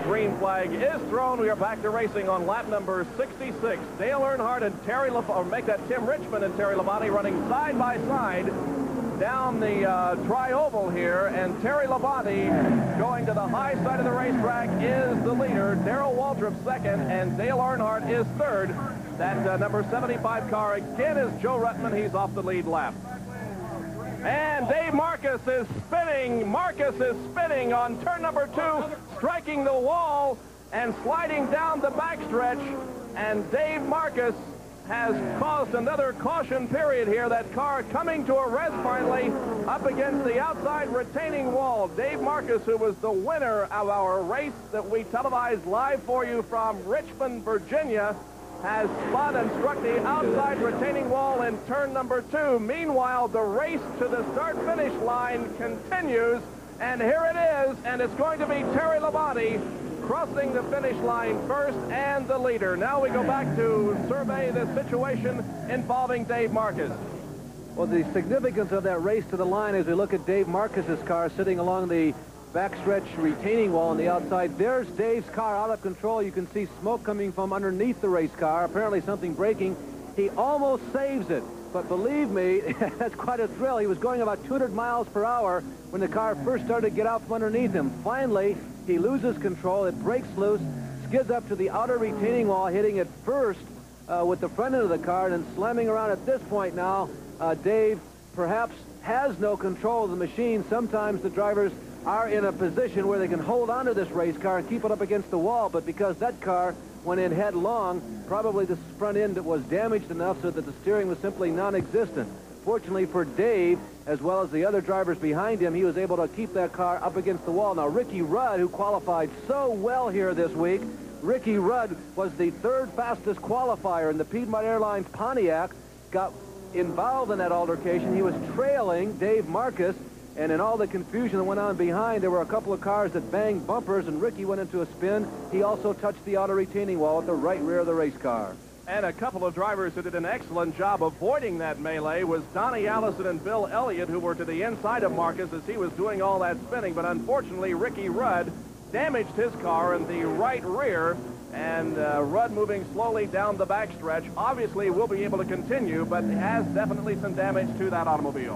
green flag is thrown. We are back to racing on lap number 66. Dale Earnhardt and Terry Tim Richmond and Terry Labonte running side by side down the tri-oval here, and Terry Labonte going to the high side of the racetrack is the leader. Darrell Waltrip second, and Dale Earnhardt is third. That number 75 car again is Joe Ruttman. He's off the lead lap. And Dave Marcis is spinning. Marcis is spinning on turn number 2, striking the wall and sliding down the backstretch. And Dave Marcis has caused another caution period here. That car coming to a rest finally up against the outside retaining wall. Dave Marcis, who was the winner of our race that we televised live for you from Richmond, Virginia, has spun and struck the outside retaining wall in turn number 2. Meanwhile, the race to the start-finish line continues, and here it is, and it's going to be Terry Labonte crossing the finish line first and the leader. Now we go back to survey the situation involving Dave Marcis. Well, the significance of that race to the line as we look at Dave Marcis's car sitting along the backstretch retaining wall on the outside. There's Dave's car out of control. You can see smoke coming from underneath the race car. Apparently something breaking. He almost saves it. But believe me, that's quite a thrill. He was going about 200 miles per hour when the car first started to get out from underneath him. Finally, he loses control. It breaks loose, skids up to the outer retaining wall, hitting it first with the front end of the car, and then slamming around. At this point now, Dave perhaps has no control of the machine. Sometimes the drivers are in a position where they can hold on to this race car and keep it up against the wall, but because that car went in headlong, probably the front end was damaged enough so that the steering was simply non-existent. Fortunately for Dave, as well as the other drivers behind him, he was able to keep that car up against the wall. Now, Ricky Rudd, who qualified so well here this week, Ricky Rudd was the third fastest qualifier in the Piedmont Airlines Pontiac, got involved in that altercation. He was trailing Dave Marcis, and in all the confusion that went on behind, there were a couple of cars that banged bumpers, and Ricky went into a spin. He also touched the outer retaining wall at the right rear of the race car. And a couple of drivers who did an excellent job avoiding that melee was Donnie Allison and Bill Elliott, who were to the inside of Marcis as he was doing all that spinning. But unfortunately, Ricky Rudd damaged his car in the right rear, and Rudd moving slowly down the backstretch. Obviously will be able to continue, but has definitely some damage to that automobile.